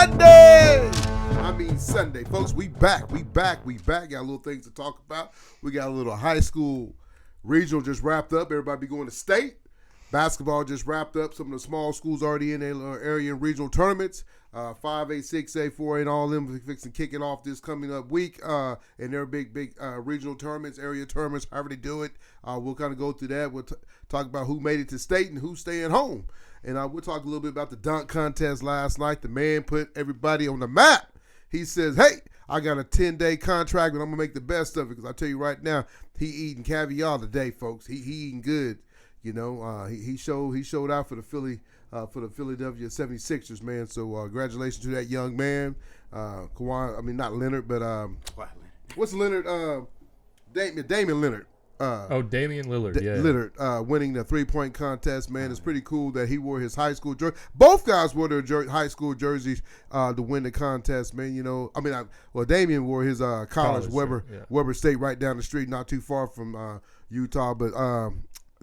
Sunday. Sunday. Folks, we back. Got a little things to talk about. We got a little high school regional just wrapped up. Everybody be going to state. Basketball just wrapped up. Some of the small schools already in their area and regional tournaments. 5A, 6A, 4A, and all of them fixing kicking off this coming up week. And their big regional tournaments, area tournaments, however they do it. We'll kind of go through that. We'll talk about who made it to state and who's staying home. And we'll talk a little bit about the dunk contest last night. The man put everybody on the map. He says, hey, I got a 10-day contract, but I'm going to make the best of it because I tell you right now, he eating caviar today, folks. He eating good. You know, he showed out for the Philadelphia 76ers, man. So congratulations to that young man. Not Leonard, but what's Leonard? Damian Leonard. Damian Lillard, yeah. Lillard winning the three-point contest, man. It's pretty cool that he wore his high school jersey. Both guys wore their high school jerseys to win the contest, man. You know, Damian wore his college Weber State right down the street, not too far from Utah. But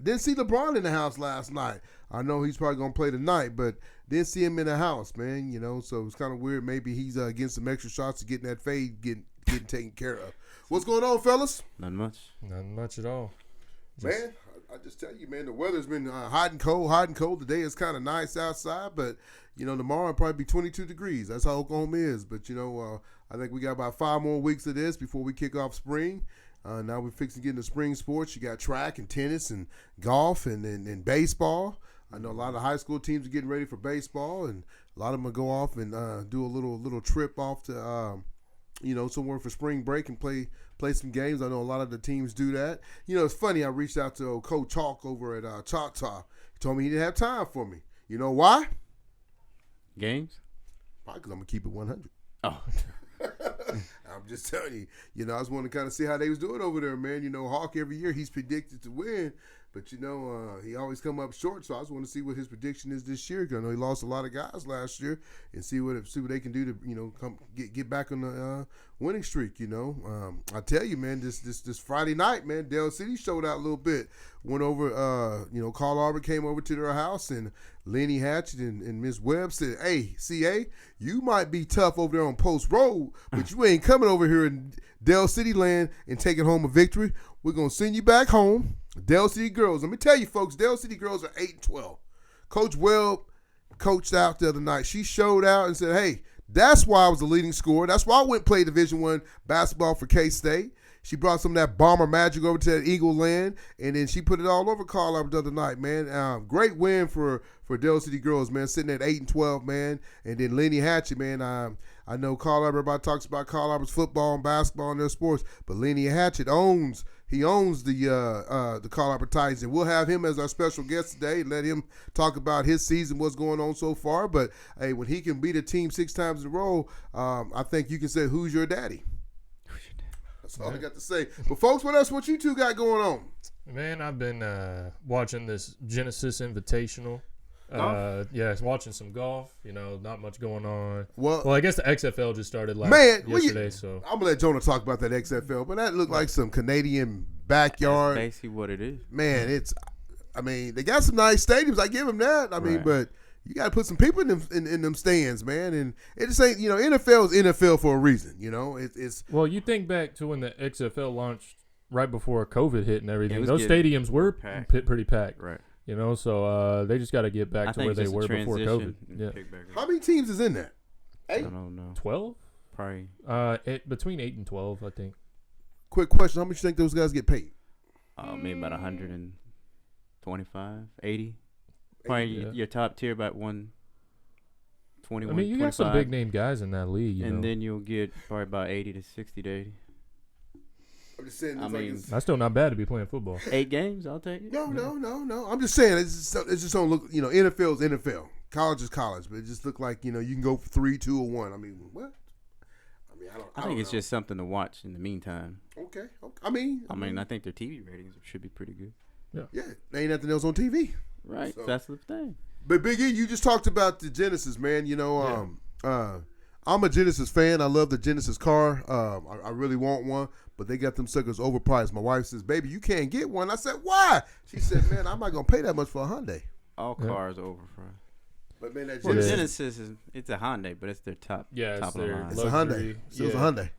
didn't see LeBron in the house last night. I know he's probably going to play tonight, but didn't see him in the house, man. You know, so it's kind of weird. Maybe he's getting some extra shots to getting that fade getting taken care of. What's going on, fellas? Nothing much. Nothing much at all. Man, I just tell you, man, the weather's been hot and cold. Today is kind of nice outside, but, you know, tomorrow it'll probably be 22 degrees. That's how Oklahoma is. But, you know, I think we got about 5 more weeks of this before we kick off spring. Now we're fixing to get into spring sports. You got track and tennis and golf and baseball. I know a lot of high school teams are getting ready for baseball, and a lot of them will go off and do a little trip off to somewhere for spring break and play some games. I know a lot of the teams do that. You know, it's funny. I reached out to Coach Chalk over at Choctaw. He told me he didn't have time for me. You know why? Games? Probably because I'm going to keep it 100. Oh. I'm just telling you. You know, I just want to kind of see how they was doing over there, man. You know, Hawk every year he's predicted to win. But, you know, he always come up short, so I just want to see what his prediction is this year. Because I know he lost a lot of guys last year, and see what they can do to, you know, come get back on the winning streak, you know. I tell you, man, this Friday night, man, Dell City showed out a little bit. Went over, Carl Albert came over to their house, and Lenny, Hatchett, and Miss Webb said, hey, CA, you might be tough over there on Post Road, but you ain't coming over here in Dell City land and taking home a victory. We're going to send you back home. Dell City girls. Let me tell you, folks, Dell City girls are 8-12. Coach Webb coached out the other night. She showed out and said, hey, that's why I was the leading scorer. That's why I went play Division I basketball for K-State. She brought some of that bomber magic over to that Eagle land, and then she put it all over Carl Albert the other night, man. Great win for Dell City girls, man, sitting at 8-12, man. And then Lenny Hatchett, man. I know Carl Albert, everybody talks about Carl Albert's football and basketball and their sports, but Lenny Hatchett owns the Carl Albert Titans, and we'll have him as our special guest today. Let him talk about his season, what's going on so far. But hey, when he can beat a team 6 times in a row, I think you can say, "Who's your daddy?" That's all I got to say. But folks, what you two got going on? Man, I've been watching this Genesis Invitational. Watching some golf. You know, not much going on. Well, I guess the XFL just started yesterday. So I'm gonna let Jonah talk about that XFL, but that looked like some Canadian backyard. That's basically what it is. Man, they got some nice stadiums. I give them that. But you got to put some people in them stands, man. And it just ain't, NFL is NFL for a reason. You know, it's. Well, you think back to when the XFL launched right before COVID hit and everything. Those stadiums were pretty packed. Right. You know, so they just got to get back to where they were before COVID. Yeah. How many teams is in there? 8? I don't know. 12? Probably. Between 8 and 12, I think. Quick question: how much you think those guys get paid? Maybe about 125, 80. Probably your top tier about 121. I mean, you 25. got some big name guys in that league, and then you'll get probably about 80 to 60 to 80. I'm just saying. That's still not bad to be playing football. 8 games, I'll take it. No. I'm just saying it just don't look. NFL is NFL. College is college, but it just look like you can go for 3, 2, or 1. I mean, what? I think it's just something to watch in the meantime. Okay. I think their TV ratings should be pretty good. Yeah. There ain't nothing else on TV. Right. So, that's the thing. But Big E, you just talked about the Genesis, man. I'm a Genesis fan. I love the Genesis car. I really want one, but they got them suckers overpriced. My wife says, baby, you can't get one. I said, why? She said, man, I'm not going to pay that much for a Hyundai. All cars overpriced. But man, that Genesis it's a Hyundai, but it's their top. Yeah, top of the line. It's a Hyundai. It's a Hyundai.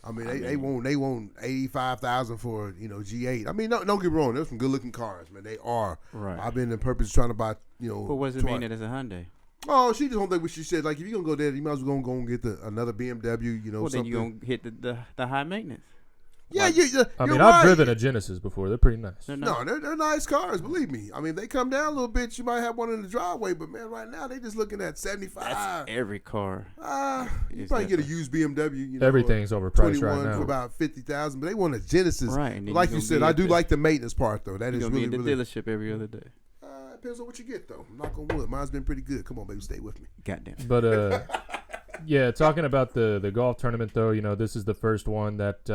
I mean, they want $85,000 for G8. I mean, don't get me wrong. There's some good looking cars, man. They are. Right. I've been in purpose trying to buy But what does it mean that it's a Hyundai? Oh, she just don't think what she said. Like if you're gonna go there, you might as well go and get another BMW. Well, then you're gonna hit the high maintenance. Yeah, I mean, I've driven a Genesis before. They're pretty nice. They're nice cars. Believe me. I mean, they come down a little bit. You might have one in the driveway, but man, right now they just looking at 75. That's every car. You probably get a used BMW. Everything's overpriced right now for about $50,000, but they want a Genesis. Right. Like you said, I do like the maintenance part though. That is really the dealership every other day. Depends on what you get though. Knock on wood. Mine's been pretty good. Come on, baby, stay with me. Goddamn. But yeah, talking about the golf tournament though, this is the first one that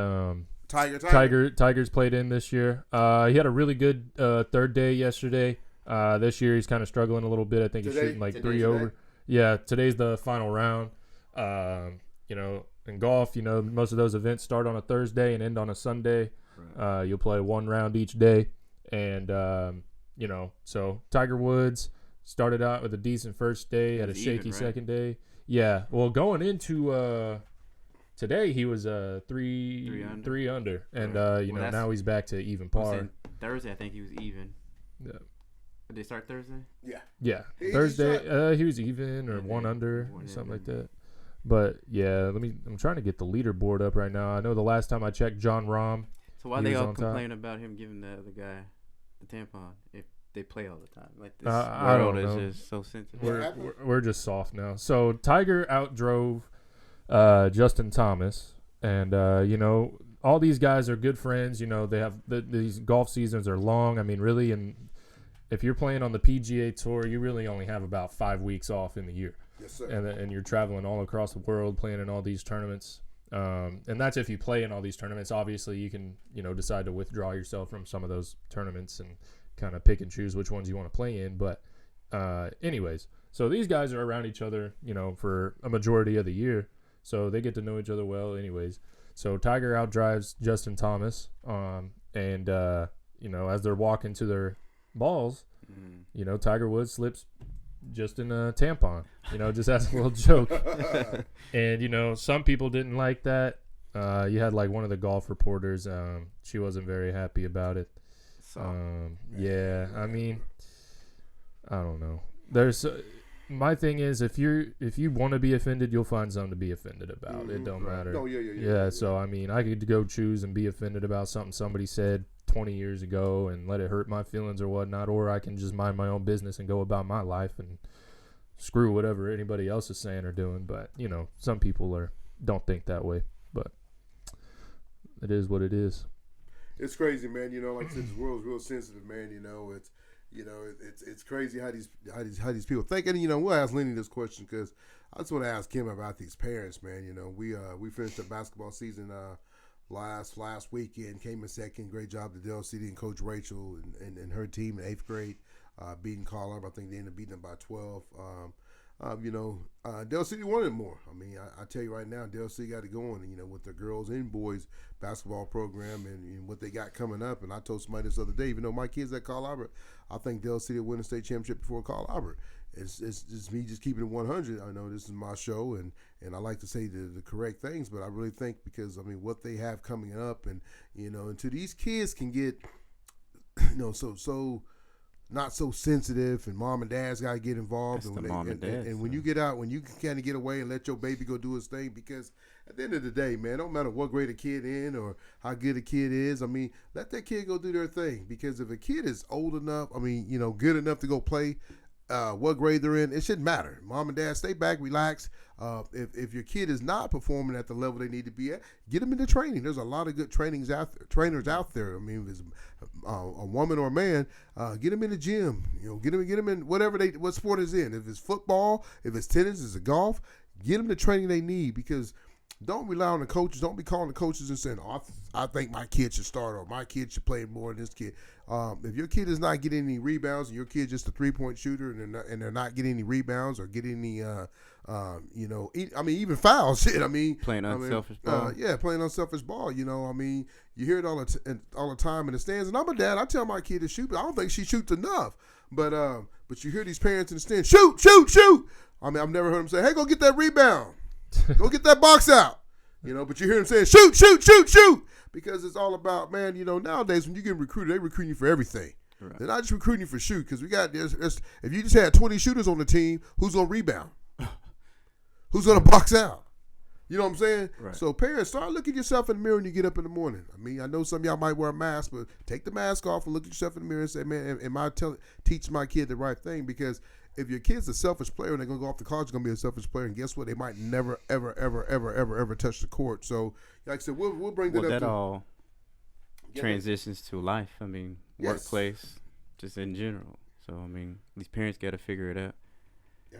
Tiger's played in this year. He had a really good third day yesterday. This year he's kind of struggling a little bit. I think he's shooting like 3 over. Yeah, today's the final round. In golf, most of those events start on a Thursday and end on a Sunday. Right. You'll play one round each day, and so Tiger Woods started out with a decent first day, had a shaky second day. Yeah, well, going into today, he was three under, and now he's back to even par. Thursday, I think he was even. Yeah. Did they start Thursday? Yeah. Thursday, he was even or one under or something like that. But yeah, I'm trying to get the leaderboard up right now. I know the last time I checked, John Rahm. So why they all complain about him giving the other guy the tampon if they play all the time? Like this world is just so sensitive. We're just soft now. So Tiger outdrove Justin Thomas, and all these guys are good friends. They have these golf seasons are long. I mean, really, and if you're playing on the PGA Tour, you really only have about 5 weeks off in the year. Yes, sir. And you're traveling all across the world playing in all these tournaments. And that's if you play in all these tournaments. Obviously, you can decide to withdraw yourself from some of those tournaments and kind of pick and choose which ones you want to play in. But anyways, so these guys are around each other, for a majority of the year. So they get to know each other well anyways. So Tiger outdrives Justin Thomas. And as they're walking to their balls, Tiger Woods slips just in a tampon, just as a little joke. And, some people didn't like that. You had like one of the golf reporters. She wasn't very happy about it. Yeah, I mean, I don't know. There's my thing is if you want to be offended, you'll find something to be offended about. It don't matter. Oh, yeah. So I mean, I could go choose and be offended about something somebody said 20 years ago and let it hurt my feelings or whatnot, or I can just mind my own business and go about my life and screw whatever anybody else is saying or doing. But some people don't think that way, but it is what it is. It's crazy, man. Like I said, this world's real sensitive, man. It's crazy how these people think. And we'll ask Lenny this question because I just want to ask him about these parents, man. We finished the basketball season last weekend, came in second. Great job to Dell City and Coach Rachel and her team in 8th grade, beating Carl Arbor. I think they ended up beating them by 12. Dell City wanted more. I mean, I tell you right now, Dell City got it going, with the girls and boys basketball program and what they got coming up. And I told somebody this other day, even though my kids at Carl Arbor, I think Dell City will win the state championship before Carl Arbor. It's me just keeping it 100. I know this is my show, and I like to say the correct things, but I really think because, what they have coming up and, until these kids can get, so not so sensitive, and mom and dad's got to get involved. And when you get out, when you can kind of get away and let your baby go do his thing, because at the end of the day, man, don't matter what grade a kid in or how good a kid is. Let that kid go do their thing, because if a kid is old enough, good enough to go play, what grade they're in, it shouldn't matter. Mom and dad, stay back, relax. If your kid is not performing at the level they need to be at, get them into training. There's a lot of good trainers out there. If it's a woman or a man, get them in the gym. Get them in what sport is in. If it's football, if it's tennis, if it's golf, get them the training they need, because Don't rely on the coaches. Don't be calling the coaches and saying, "Oh, I think my kid should start or my kid should play more than this kid." If your kid is not getting any rebounds and your kid's just a 3-point shooter and they're not getting any rebounds or getting any, even fouls. Shit, playing unselfish ball. Playing unselfish ball. You hear it all the time in the stands. And I'm a dad. I tell my kid to shoot, but I don't think she shoots enough. But you hear these parents in the stands, shoot, shoot, shoot. I've never heard them say, "Hey, go get that rebound. Go get that box out." But you hear them saying, "Shoot, shoot, shoot, shoot," because it's all about, man. Nowadays when you get recruited, they recruit you for everything. Right. They're not just recruiting you for shoot, because we got this. If you just had 20 shooters on the team, who's gonna rebound? Who's gonna box out? You know what I'm saying? Right. So parents, start looking yourself in the mirror when you get up in the morning. I know some of y'all might wear a mask, but take the mask off and look at yourself in the mirror and say, "Man, am I teach my kid the right thing?" Because if your kid's a selfish player and they're gonna go off to college, they're gonna be a selfish player, and guess what? They might never, ever, ever, ever, ever, ever touch the court. So, like I said, we'll bring that up. That all transitions to life. Workplace, just in general. So, these parents got to figure it out. Yeah,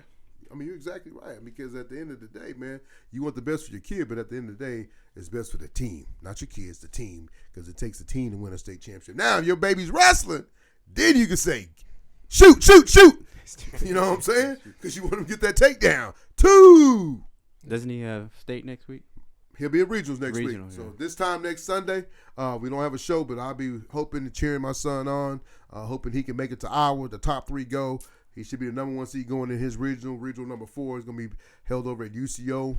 you're exactly right. Because at the end of the day, man, you want the best for your kid, but at the end of the day, it's best for the team, not your kids, the team, because it takes a team to win a state championship. Now, if your baby's wrestling, then you can say, "Shoot, shoot, shoot." You know what I'm saying? Because you want him to get that takedown. 2. Doesn't he have state next week? He'll be in regionals next week. Yeah. So this time next Sunday, we don't have a show, but I'll be hoping and cheering my son on, hoping he can make it to Iowa. The top 3 go. He should be the number 1 seed going in his regional. Regional number 4 is going to be held over at UCO.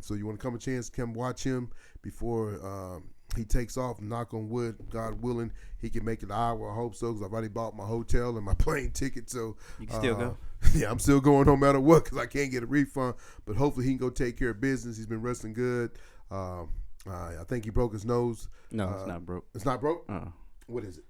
So you want to come watch him before he takes off. Knock on wood, God willing, he can make it to Iowa. I hope so, because I've already bought my hotel and my plane ticket. So you can still go. Yeah, I'm still going no matter what, because I can't get a refund. But hopefully he can go take care of business. He's been wrestling good. I think he broke his nose. No, it's not broke. It's not broke? What is it?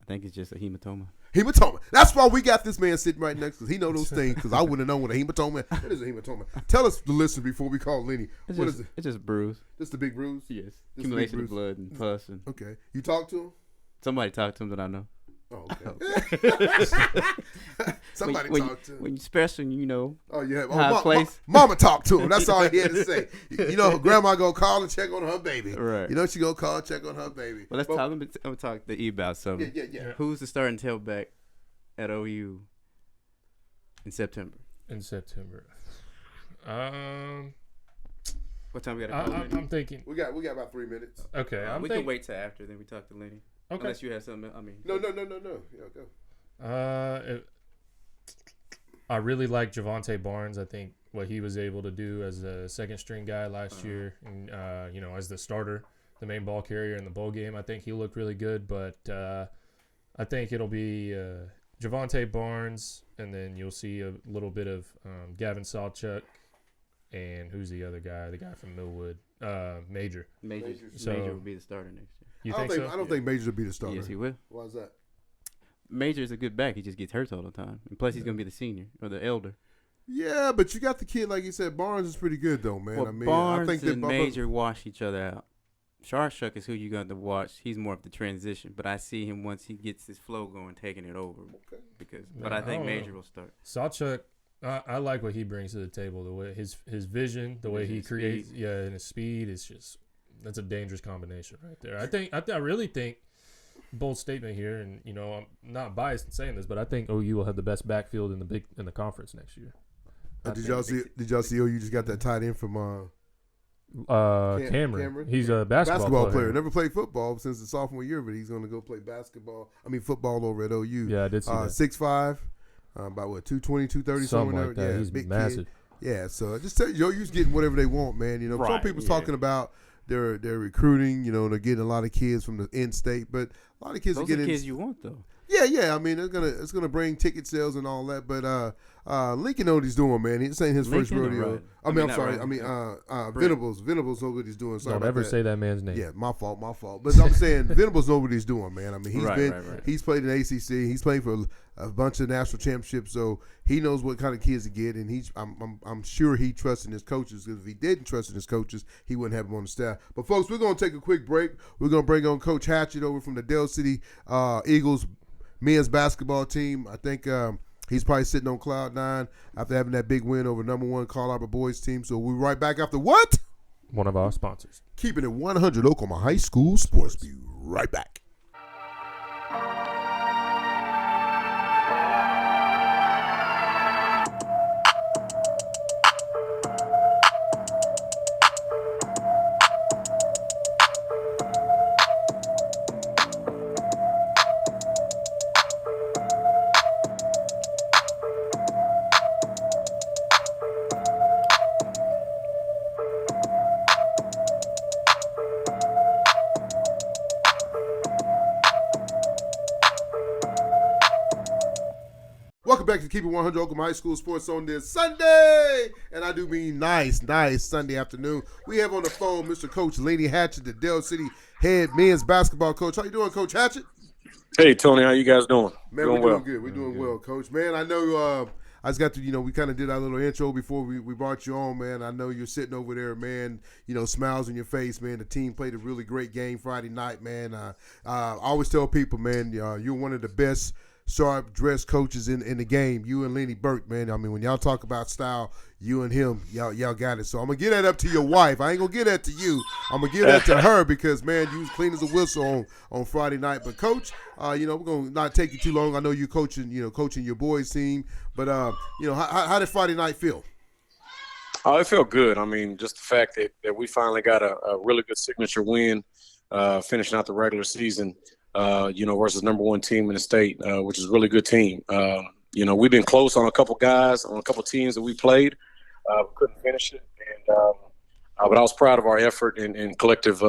I think it's just a hematoma. Hematoma. That's why we got this man sitting right next to us. He know those things, because I wouldn't have known what a hematoma. What is a hematoma? Tell us, the listeners, before we call Lenny. What is it? It's just a bruise. Just a big bruise? Yes. Accumulation of blood and pus. Okay. You talked to him? Somebody talked to him that I know. Oh, okay. Somebody talked to him. When you're special, you know. Oh, yeah. Mama talked to him. That's all he had to say. Grandma gonna call and check on her baby. Right. She gonna call and check on her baby. Well, I'm gonna talk to E about something. Yeah. Who's the starting tailback at OU in September? What time we got to go? I'm thinking. We got about 3 minutes. Okay. We can wait till after, then we talk to Lenny. Okay. Unless you have something. No. Yeah, go. I really like Javonte Barnes. I think what he was able to do as a second string guy last year, and as the starter, the main ball carrier in the bowl game, I think he looked really good. But I think it'll be Javonte Barnes, and then you'll see a little bit of Gavin Sawchuk, and who's the other guy? The guy from Millwood, Major. Major will be the starter next year. You think so? I don't think Major will be the starter. Yes, he will. Why is that? Major is a good back. He just gets hurt all the time. And plus, he's going to be the senior or the elder. Yeah, but you got the kid, like you said, Barnes is pretty good, though, man. Well, Barnes I think and Major wash each other out. Sawchuk is who you're going to watch. He's more of the transition. But I see him once he gets his flow going, taking it over. Okay. But I think Major will start. Sawchuk, I like what he brings to the table. The way his vision, the way he creates, and his speed is just. That's a dangerous combination right there. I really think, bold statement here, and I'm not biased in saying this, but I think OU will have the best backfield in the conference next year. Did y'all see OU just got that tight end from Cameron? He's a basketball player. Never played football since the sophomore year, but he's going to go play football over at OU. Yeah, I did see that. 6'5", about 220, 230, something like that. Yeah, he's big massive. Kid. Yeah, so I just tell you, OU's getting whatever they want, man. Right, some people's talking about they're recruiting. They're getting a lot of kids from the in-state, but a lot of kids are getting kids you want though. Yeah. It's gonna bring ticket sales and all that, but Lincoln knows what he's doing, man. This ain't his first rodeo. Venables knows what he's doing. Sorry Don't ever say that man's name. Yeah, my fault. But I'm saying Venables knows what he's doing, man. He's played in ACC. He's played for a bunch of national championships, so he knows what kind of kids to get, and I'm sure he trusts in his coaches, because if he didn't trust in his coaches, he wouldn't have them on the staff. But folks, we're gonna take a quick break. We're gonna bring on Coach Hatchett over from the Dale City Eagles men's basketball team. I think he's probably sitting on cloud 9 after having that big win over number 1 Carl Arbor boys team. So we'll be right back after what? one of our sponsors. Keeping it 100 Oklahoma High School Sports. Be right back. Welcome back to Keep It 100 Oklahoma High School Sports on this Sunday. And I do mean nice Sunday afternoon. We have on the phone Mr. Coach Lenny Hatchett, the Dell City head men's basketball coach. How you doing, Coach Hatchett? Hey, Tony. How you guys doing? Man, we're doing good. We're doing well, Coach. Man, I know I just got to, we kind of did our little intro before we brought you on, man. I know you're sitting over there, man, smiles on your face, man. The team played a really great game Friday night, man. I always tell people, man, you're one of the best sharp dress coaches in the game. You and Lenny Burke, man. I mean, when y'all talk about style, you and him, y'all got it. So I'm gonna get that up to your wife. I ain't gonna get that to you. I'm gonna give that to her because, man, you was clean as a whistle on Friday night. But Coach, we're gonna not take you too long. I know you're coaching your boys team. But how did Friday night feel? Oh, it felt good. I mean, just the fact that we finally got a really good signature win, finishing out the regular season. Versus number one team in the state, which is a really good team. We've been close on a couple guys, on a couple teams that we played. We couldn't finish it. But I was proud of our effort and collective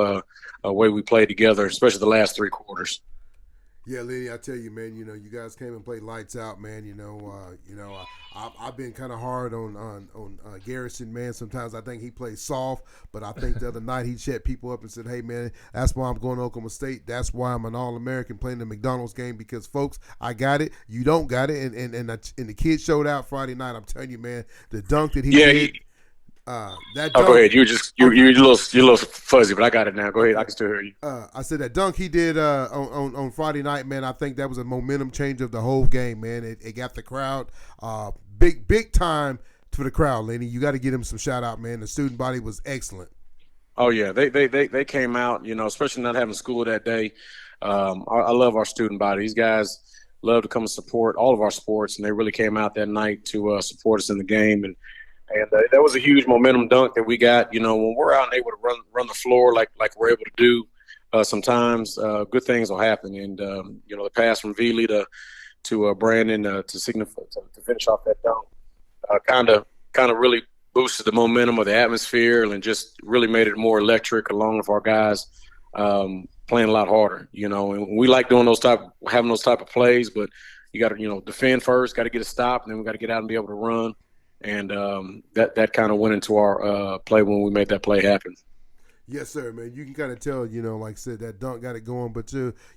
way we played together, especially the last three quarters. Yeah, Lenny, I tell you, man, you guys came and played lights out, man. I've been kind of hard on Garrison, man. Sometimes I think he plays soft, but I think the other night he shut people up and said, hey, man, that's why I'm going to Oklahoma State. That's why I'm an All-American playing the McDonald's game because, folks, I got it. You don't got it. And the kid showed out Friday night. I'm telling you, man, the dunk that he did. That dunk, go ahead. You're a little fuzzy, but I got it now. Go ahead. I can still hear you. I said that dunk he did on Friday night, man. I think that was a momentum change of the whole game, man. It got the crowd big time for the crowd, Lenny. You got to give him some shout out, man. The student body was excellent. Oh yeah, they came out. Especially not having school that day. I love our student body. These guys love to come and support all of our sports, and they really came out that night to support us in the game and that was a huge momentum dunk that we got. When we're out and able to run the floor like we're able to do, sometimes good things will happen. And the pass from Veely to Brandon to finish off that dunk, kind of really boosted the momentum of the atmosphere and just really made it more electric, along with our guys playing a lot harder. And we like doing having those type of plays, but you got to defend first, got to get a stop, and then we got to get out and be able to run. And that kind of went into our play when we made that play happen. Yes, sir, man. You can kind of tell, like I said, that dunk got it going. But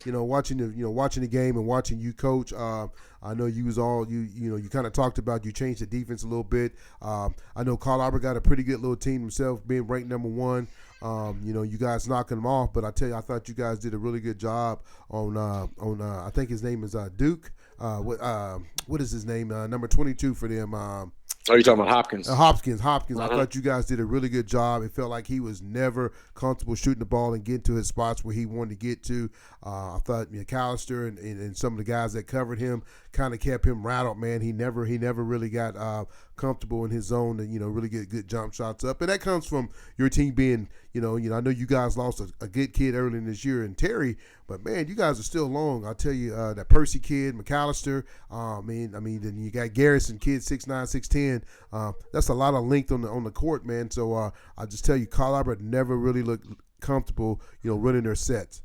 watching the game and watching you coach, I know you was all you kind of talked about. You changed the defense a little bit. I know Carl Albert got a pretty good little team himself, being ranked number one. You guys knocking them off. But I tell you, I thought you guys did a really good job on I think his name is Duke. What is his name? Number 22 for them. Oh, you're talking about Hopkins? Hopkins. Uh-huh. I thought you guys did a really good job. It felt like he was never comfortable shooting the ball and getting to his spots where he wanted to get to. I thought McAllister and some of the guys that covered him kind of kept him rattled, man. He never really got comfortable in his zone and, really get good jump shots up. And that comes from your team being, I know you guys lost a good kid early in this year in Terry, but, man, you guys are still long. I'll tell you, that Percy kid, McAllister, then you got Garrison kid, 6'9", 6'10". That's a lot of length on the court, man. So I just tell you, Carl Albert never really looked comfortable, running their sets.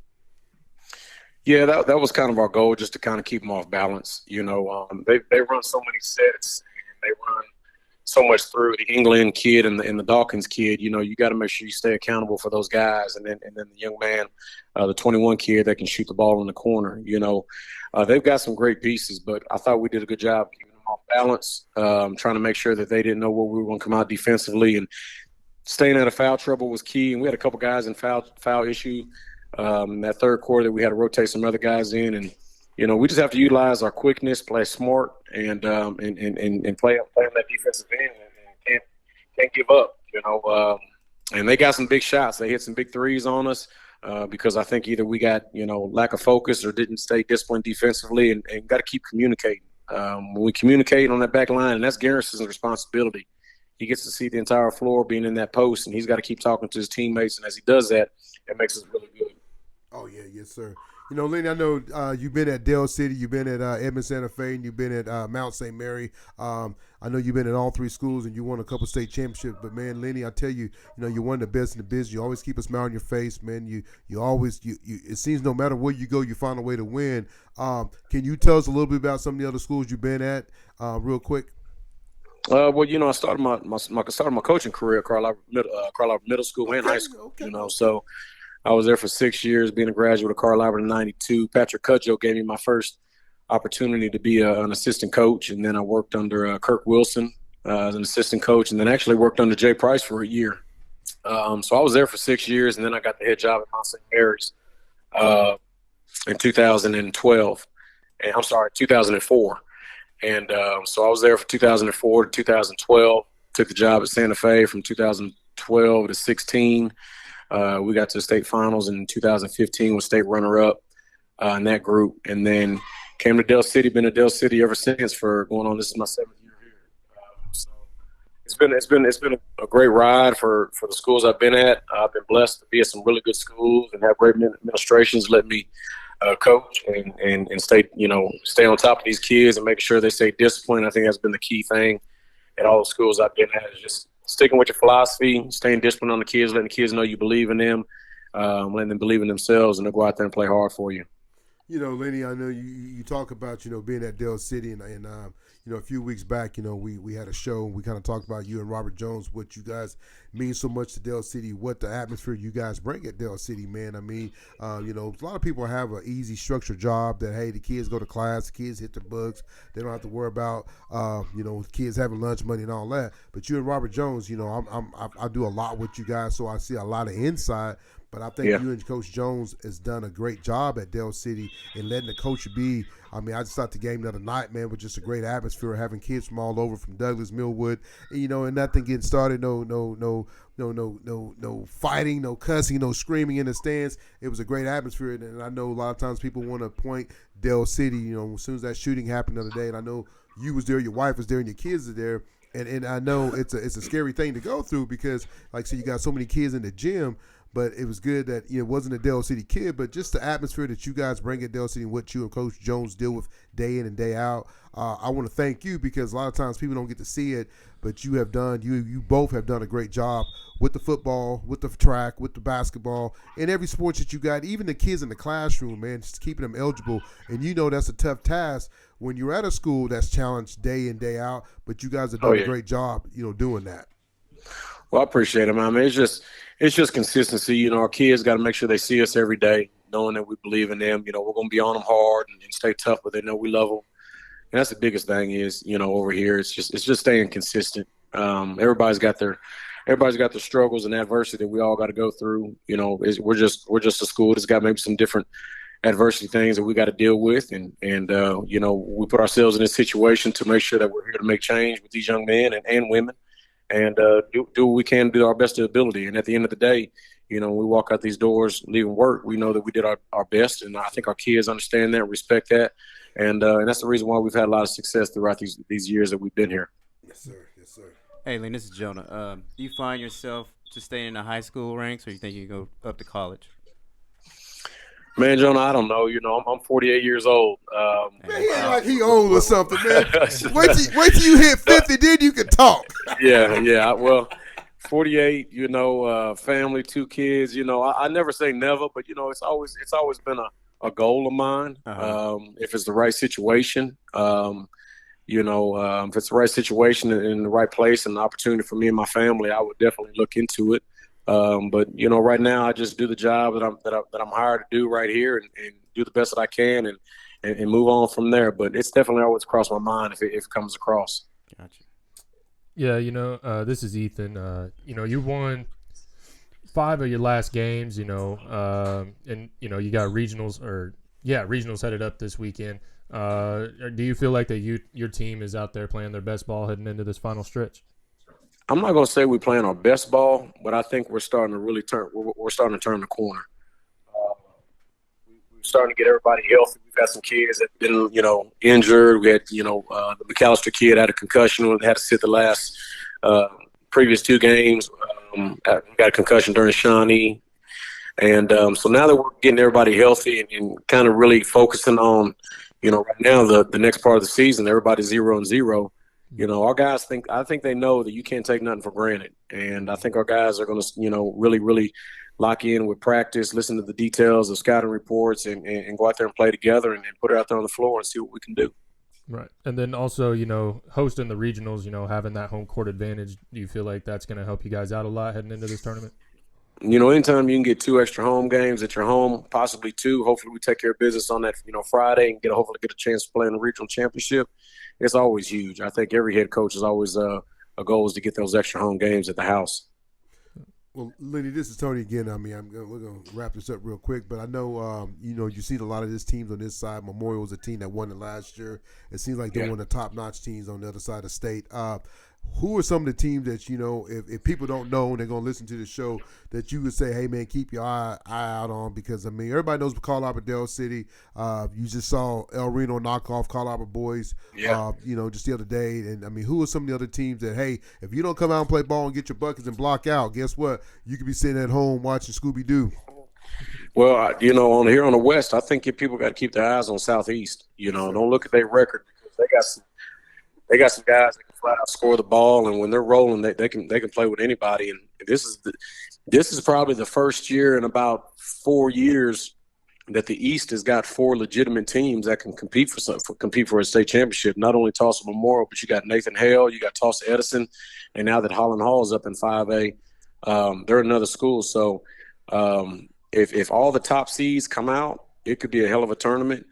Yeah, that was kind of our goal, just to kind of keep them off balance. They run so many sets, and they run so much through the England kid and the Dawkins kid. You got to make sure you stay accountable for those guys, and then the young man, the 21 kid that can shoot the ball in the corner. They've got some great pieces, but I thought we did a good job keeping them off balance, trying to make sure that they didn't know where we were going to come out defensively, and staying out of foul trouble was key. And we had a couple guys in foul issue. In that third quarter that we had to rotate some other guys in, and we just have to utilize our quickness, play smart, and play on that defensive end, and can't give up. And they got some big shots. They hit some big threes on us because I think either we got, lack of focus or didn't stay disciplined defensively, and got to keep communicating. When we communicate on that back line, and that's Garrison's responsibility. He gets to see the entire floor being in that post, and he's got to keep talking to his teammates. And as he does that, it makes us really good. Oh, yeah, yes, sir. Lenny, I know you've been at Dale City, you've been at Edmond Santa Fe, and you've been at Mount St. Mary. I know you've been at all three schools, and you won a couple state championships. But, man, Lenny, I tell you, you're one of the best in the business. You always keep a smile on your face, man. You always it seems no matter where you go, you find a way to win. Can you tell us a little bit about some of the other schools you've been at real quick? Well, I started my coaching career at Carl Albert Middle School and high school. Okay. So I was there for 6 years, being a graduate of Carl Albert in '92. Patrick Cudjoe gave me my first opportunity to be an assistant coach, and then I worked under Kirk Wilson as an assistant coach, and then actually worked under Jay Price for a year. So I was there for 6 years, and then I got the head job at Mount St. Mary's in 2012. And I'm sorry, 2004. And so I was there from 2004 to 2012. Took the job at Santa Fe from 2012 to 16. We got to the state finals in 2015 with state runner-up in that group. And then came to Dale City, been to Dale City ever since for going on. This is my 7th year here. So it's been a great ride for the schools I've been at. I've been blessed to be at some really good schools and have great administrations let me coach and stay on top of these kids and make sure they stay disciplined. I think that's been the key thing at all the schools I've been at, is just sticking with your philosophy, staying disciplined on the kids, letting the kids know you believe in them, letting them believe in themselves, and they'll go out there and play hard for you. Lenny, I know you talk about, being at Dale City, and a few weeks back, we had a show, and we kind of talked about you and Robert Jones, what you guys mean so much to Dale City, what the atmosphere you guys bring at Dale City, man. I mean, a lot of people have an easy, structured job that, hey, the kids go to class, the kids hit the books, they don't have to worry about, kids having lunch money and all that. But you and Robert Jones, I do a lot with you guys, so I see a lot of insight. But I think you and Coach Jones has done a great job at Dale City in letting the coach be. I mean, I just thought the game the other night, man, was just a great atmosphere, having kids from all over, from Douglas, Millwood, and nothing getting started, no fighting, no cussing, no screaming in the stands. It was a great atmosphere, and I know a lot of times people want to point Dale City, as soon as that shooting happened the other day, and I know you was there, your wife was there, and your kids are there. And I know it's a scary thing to go through because, like I said, you got so many kids in the gym. But it was good that it wasn't a Dale City kid, but just the atmosphere that you guys bring at Dale City and what you and Coach Jones deal with day in and day out. I want to thank you because a lot of times people don't get to see it, but you both have done a great job with the football, with the track, with the basketball, and every sport that you got, even the kids in the classroom, man, just keeping them eligible. And that's a tough task when you're at a school that's challenged day in, day out, but you guys have done a great job, doing that. Well, I appreciate it, man. I mean, it's just consistency. Our kids got to make sure they see us every day, knowing that we believe in them. We're going to be on them hard and stay tough, but they know we love them. And that's the biggest thing is, over here, it's just staying consistent. Everybody's got their struggles and adversity that we all got to go through. We're just a school that's got maybe some different adversity things that we got to deal with. And we put ourselves in this situation to make sure that we're here to make change with these young men and women. And do what we can, do our best ability. And at the end of the day, when we walk out these doors, leaving work, we know that we did our best. And I think our kids understand that, respect that. And that's the reason why we've had a lot of success throughout these years that we've been here. Yes, sir. Yes, sir. Hey, Lynn, this is Jonah. Do you find yourself just staying in the high school ranks, or you think you can go up to college? Man, Jonah, I don't know. I'm 48 years old. Man, he ain't like he old or something, man. Wait till you hit 50, then you can talk. Yeah. Well, 48. Family, 2 kids. I never say never, but it's always been a goal of mine. If it's the right situation, if it's the right situation in the right place and the opportunity for me and my family, I would definitely look into it. But right now I just do the job that I'm hired to do right here and do the best that I can and move on from there. But it's definitely always crossed my mind if it comes across. Gotcha. Yeah, this is Ethan. You won 5 of your last games. And you got regionals headed up this weekend. Do you feel like that your team is out there playing their best ball heading into this final stretch? I'm not going to say we're playing our best ball, but I think we're starting to really turn. We're starting to turn the corner. We're starting to get everybody healthy. We've got some kids that have been, injured. We had, the McAllister kid had a concussion and had to sit the last previous 2 games. Got a concussion during Shawnee. And so now that we're getting everybody healthy and kind of really focusing on, right now the next part of the season, everybody's 0-0. Our guys I think they know that you can't take nothing for granted. And I think our guys are going to, really, really lock in with practice, listen to the details of scouting reports, and go out there and play together and put it out there on the floor and see what we can do. Right. And then also, hosting the regionals, having that home court advantage, do you feel like that's going to help you guys out a lot heading into this tournament? Anytime you can get 2 extra home games at your home, possibly 2, hopefully we take care of business on that, Friday and hopefully get a chance to play in the regional championship. It's always huge. I think every head coach is always a goal is to get those extra home games at the house. Well, Lenny, this is Tony again. I mean, we're going to wrap this up real quick, but I know, you see a lot of these teams on this side. Memorial was a team that won it last year. It seems like they're one of the top-notch teams on the other side of the state. Who are some of the teams that, if people don't know and they're going to listen to the show, that you would say, hey, man, keep your eye out on? Because, I mean, everybody knows Carl Albert Dell City. You just saw El Reno knock off Carl Albert boys, just the other day. And, I mean, who are some of the other teams that, hey, if you don't come out and play ball and get your buckets and block out, guess what? You could be sitting at home watching Scooby-Doo. Well, on here on the West, I think people got to keep their eyes on Southeast. Don't look at their record because they got some guys that can flat out score the ball, and when they're rolling, they can play with anybody. And this is probably the first year in about 4 years that the East has got 4 legitimate teams that can compete for a state championship. Not only Tulsa Memorial, but you got Nathan Hale, you got Tulsa Edison, and now that Holland Hall is up in 5A, they're another school. So if all the top seeds come out, it could be a hell of a tournament.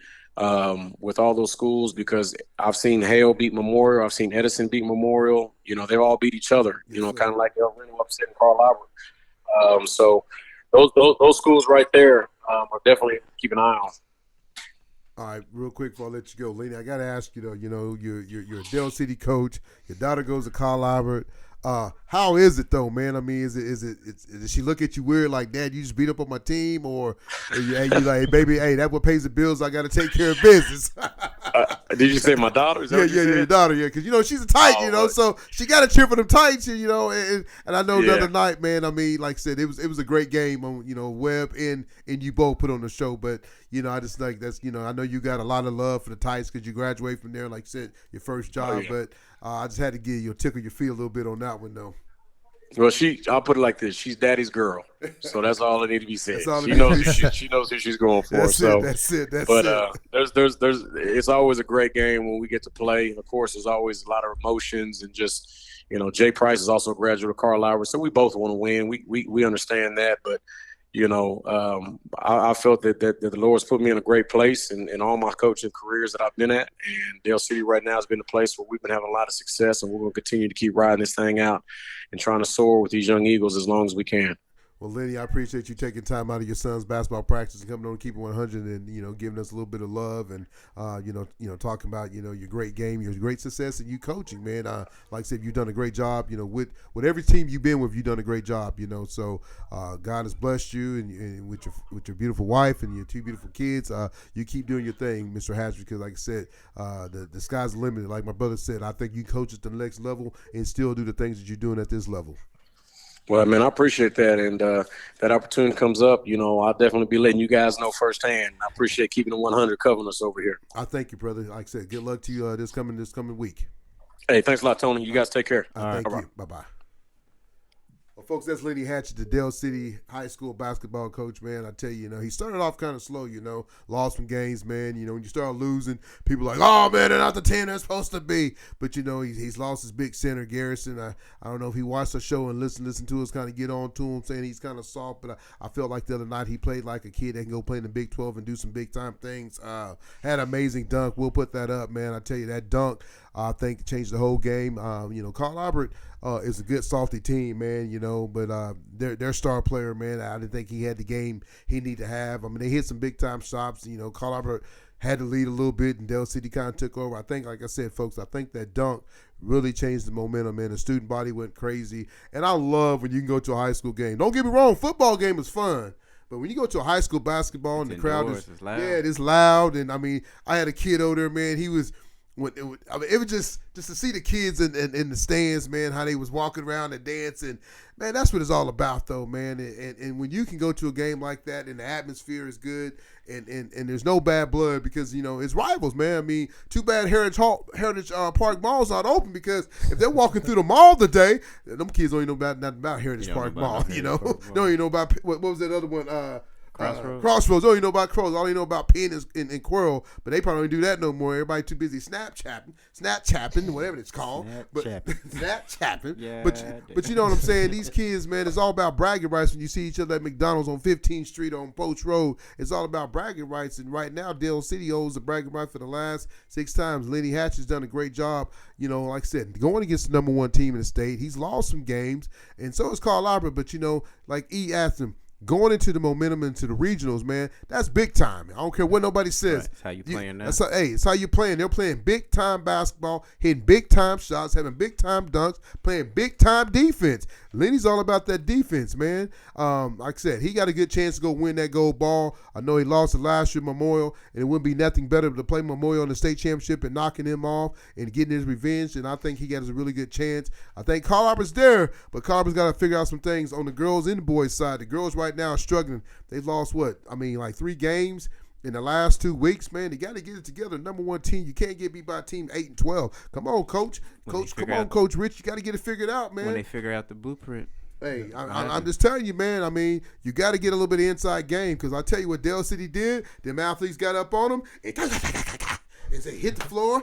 With all those schools, because I've seen Hale beat Memorial, I've seen Edison beat Memorial. They've all beat each other. Kind of like El Reno upsetting Carl Albert. So those schools right there are definitely keep an eye on. All right, real quick before I let you go, Lenny, I got to ask you though. You're a Dell City coach. Your daughter goes to Carl Albert. How is it though, man? I mean, does she look at you weird like, Dad, you just beat up on my team, or you like, hey, baby, hey, that's what pays the bills. I got to take care of business. Did you say my daughter? Is that what you said? Your daughter, yeah, because she's a tight, so she got to cheer for them tights, and I know the other night, man. I mean, like I said, it was a great game on Webb and you both put on the show, but I just like that's I know you got a lot of love for the tights because you graduate from there, like I said, your first job, but. I just had to give you a tickle your feet a little bit on that one, though. Well, I'll put it like this: she's Daddy's girl, so that's all that need to be said. She knows who she's going for. That's it. There's it's always a great game when we get to play. Of course, there's always a lot of emotions and just Jay Price is also a graduate of Carl Albert, so we both want to win. We understand that, but. I felt that the Lord's put me in a great place in all my coaching careers that I've been at. And Dale City right now has been a place where we've been having a lot of success, and we're going to continue to keep riding this thing out and trying to soar with these young Eagles as long as we can. Well, Lenny, I appreciate you taking time out of your son's basketball practice and coming on and keeping 100 and, giving us a little bit of love and, talking about, your great game, your great success, and you coaching, man. Like I said, you've done a great job, with every team you've been with, you've done a great job, so God has blessed you and with your beautiful wife and your 2 beautiful kids. You keep doing your thing, Mr. Hatchett, because like I said, the sky's the limit. Like my brother said, I think you coach at the next level and still do the things that you're doing at this level. Well, man, I appreciate that, and that opportunity comes up. I'll definitely be letting you guys know firsthand. I appreciate keeping the 100 covering us over here. I thank you, brother. Like I said, good luck to you this coming week. Hey, thanks a lot, Tony. You guys take care. Thank you. Bye-bye. Well, folks, that's Lenny Hatchett, the Dale City High School basketball coach, man. I tell you, he started off kind of slow, lost some games, man. When you start losing, people are like, oh, man, they're not the 10 they're supposed to be. But, he's lost his big center, Garrison. I don't know if he watched the show and listen to us, kind of get on to him, saying he's kind of soft. But I felt like the other night he played like a kid that can go play in the Big 12 and do some big-time things. Had an amazing dunk. We'll put that up, man. I tell you, that dunk, I think, changed the whole game. Carl Albert is a good softy team, man, but their star player, man, I didn't think he had the game he needed to have. I mean, they hit some big-time shots. Carl Albert had to lead a little bit, and Dell City kind of took over. I think, like I said, folks, I think that dunk really changed the momentum, man. The student body went crazy. And I love when you can go to a high school game. Don't get me wrong, football game is fun. But when you go to a high school basketball and the crowd is loud. Yeah, it is loud. And, I mean, I had a kid over there, man. He was – it was just to see the kids in the stands, man, how they was walking around and dancing. Man, that's what it's all about, though, man. And when you can go to a game like that and the atmosphere is good and there's no bad blood because, it's rivals, man. I mean, too bad Heritage Park Mall's not open because if they're walking through the mall today, them kids don't even know nothing about Heritage Park Mall, Don't even know about what was that other one? Crossroads. Don't even know about Crows. All you know about Penn and Quirrell, but they probably don't do that no more. Everybody too busy Snapchatting, whatever it's called. Snapchatting. Yeah. But you know what I'm saying? These kids, man, it's all about bragging rights. When you see each other at McDonald's on 15th Street on Post Road, it's all about bragging rights. And right now, Dale City holds the bragging right for the last 6 times. Lenny Hatchett's done a great job. Like I said, going against the number 1 team in the state. He's lost some games, and so has Carl Albert. But like E asked him. Going into the momentum into the regionals, man, that's big time. I don't care what nobody says. Right. That's how you playing now. It's how you playing. They're playing big time basketball, hitting big time shots, having big time dunks, playing big time defense. Lenny's all about that defense, man. Like I said, he got a good chance to go win that gold ball. I know he lost the last year Memorial, and it wouldn't be nothing better to play Memorial in the state championship and knocking him off and getting his revenge. And I think he got a really good chance. I think Carl Albert's there, but Carl Albert's got to figure out some things on the girls and the boys side. The girls right now are struggling. They've lost like 3 games in the last 2 weeks, man. They got to get it together. Number 1 team. You can't get beat by a team 8-12. Come on, Coach. Coach Rich. You got to get it figured out, man. When they figure out the blueprint. Hey, I'm just telling you, man. I mean, you got to get a little bit of inside game because I tell you what Dale City did. Them athletes got up on them and they hit the floor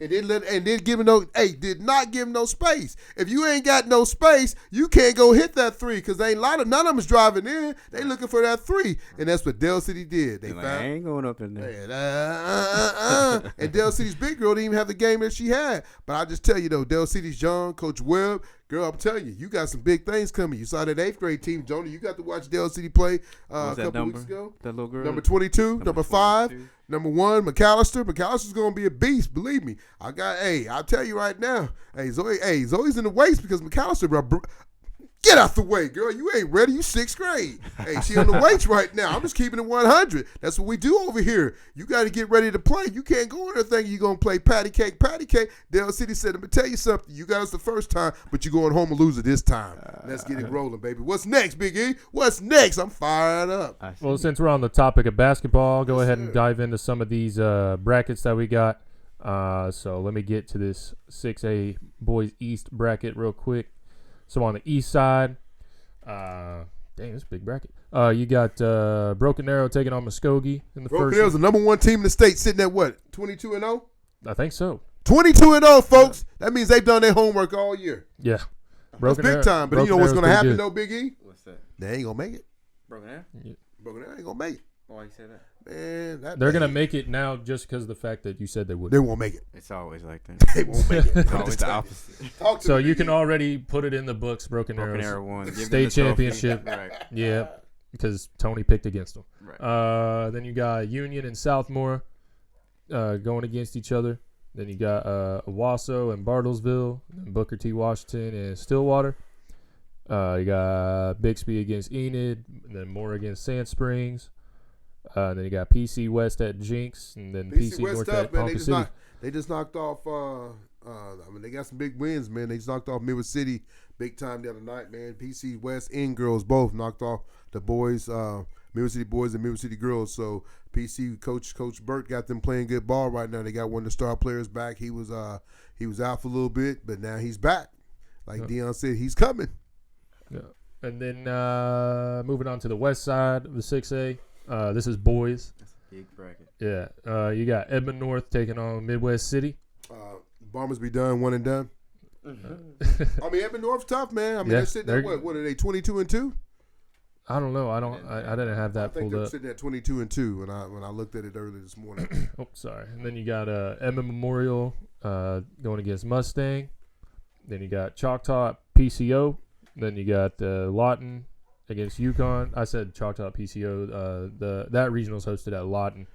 and did not give him no space. If you ain't got no space, you can't go hit that 3 because none of them is driving in. They looking for that 3, and that's what Dale City did. They found, I ain't going up in there. And Dale City's big girl didn't even have the game that she had. But I just tell you though, Dale City's young. Coach Webb. Girl, I'm telling you, you got some big things coming. You saw that 8th grade team, Jonah. You got to watch Dale City play a couple weeks ago. That little girl? Number 22, number 5, number 1, McAllister. McAllister's going to be a beast, believe me. I'll tell you right now. Zoe's in the waist because McAllister, bro. Get out the way, girl. You ain't ready. You 6th grade. Hey, she on the weights right now. I'm just keeping it 100. That's what we do over here. You got to get ready to play. You can't go in there thinking you're going to play patty cake. Dale City said, let me tell you something. You got us the first time, but you're going home a loser this time. Let's get it rolling, baby. What's next, Big E? What's next? I'm fired up. Well, since we're on the topic of basketball, go ahead and dive into some of these brackets that we got. So let me get to this 6A Boys East bracket real quick. So on the east side, dang, that's a big bracket. You got Broken Arrow taking on Muskogee in the first. Broken Arrow's the number 1 team in the state, sitting at what, 22-0? I think so. 22-0, folks. That means they've done their homework all year. Yeah, that's big time. But you know what's going to happen, though, Big E? What's that? They ain't going to make it. Broken Arrow? Yeah. Broken Arrow ain't going to make it. Why you say that? Man, they're going to make it now just because of the fact that you said they would. They won't make it. It's always like that. They won't make it. It's always the opposite. So you can already put it in the books, Broken Arrow won. State championship. Right. Yeah, because Tony picked against them. Right. Then you got Union and Southmore going against each other. Then you got Owasso and Bartlesville, and Booker T. Washington and Stillwater. You got Bixby against Enid, and then Moore against Sand Springs. Then you got PC West at Jinx, and then PC North at Ponca City. They just knocked off. They got some big wins, man. They just knocked off Midwest City big time the other night, man. PC West and girls both knocked off the boys, Midwest City boys and Midwest City girls. So PC Coach Burt got them playing good ball right now. They got one of the star players back. He was out for a little bit, but now he's back. Like Dion said, he's coming. Yeah. And then moving on to the west side of the 6A. This is boys. That's a big bracket. Yeah. You got Edmond North taking on Midwest City. Bombers be done, one and done. I mean, Edmond North's tough, man. I mean, they're sitting at what are they, 22-2? I don't know. I didn't have that pulled up. I think they're sitting at 22-2 when I looked at it earlier this morning. Oh, sorry. And then you got Edmond Memorial going against Mustang. Then you got Choctaw PCO. Then you got Lawton against Yukon. I said Choctaw PCO. That regional's hosted at Lawton.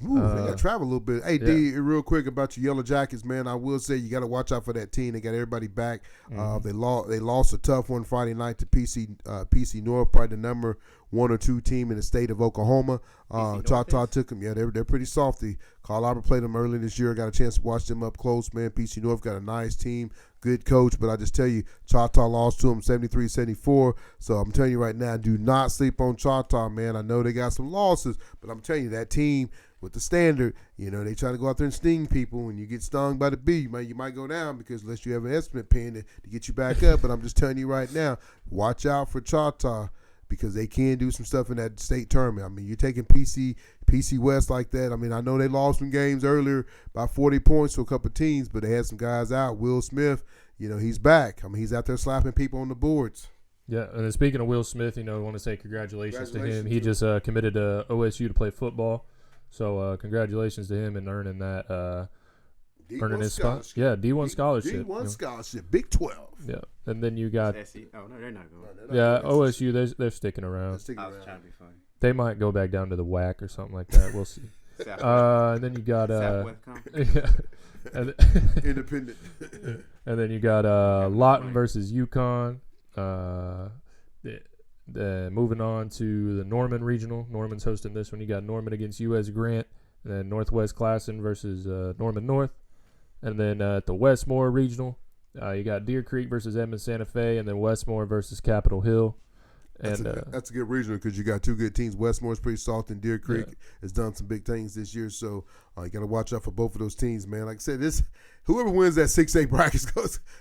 Ooh, they got to travel a little bit. Hey, D, real quick about your Yellow Jackets, man. I will say you got to watch out for that team. They got everybody back. They lost a tough one Friday night to PC North, probably the number 1 or 2 team in the state of Oklahoma. Choctaw took them. Yeah, they're pretty softy. Carl Albert played them early this year. Got a chance to watch them up close, man. PC North got a nice team, good coach. But I just tell you, Choctaw lost to them 73-74. So I'm telling you right now, do not sleep on Choctaw, man. I know they got some losses, but I'm telling you, that team with the standard, they try to go out there and sting people. When you get stung by the bee, you might go down because unless you have an estimate pen to get you back up. But I'm just telling you right now, watch out for Choctaw because they can do some stuff in that state tournament. I mean, you're taking PC West like that. I mean, I know they lost some games earlier by 40 points to a couple of teams, but they had some guys out. Will Smith, he's back. I mean, he's out there slapping people on the boards. Yeah, and then speaking of Will Smith, I want to say congratulations to him. He just committed to OSU to play football. So congratulations to him in earning that, earning his spot. Yeah, D1 scholarship. D1 scholarship, Big 12. Yeah, and then you got. Oh no, they're not going. Yeah, OSU they're sticking around. I was trying to be funny. They might go back down to the WAC or something like that. We'll see. And then you got Independent. And then you got Lawton versus UConn. Moving on to the Norman Regional. Norman's hosting this one. You got Norman against U.S. Grant. And then Northwest Classen versus Norman North. And then at the Westmore Regional, you got Deer Creek versus Edmond Santa Fe. And then Westmore versus Capitol Hill. That's a good regional because you got 2 good teams. Westmore's pretty soft, and Deer Creek has done some big things this year. So you got to watch out for both of those teams, man. Like I said, whoever wins that 6A bracket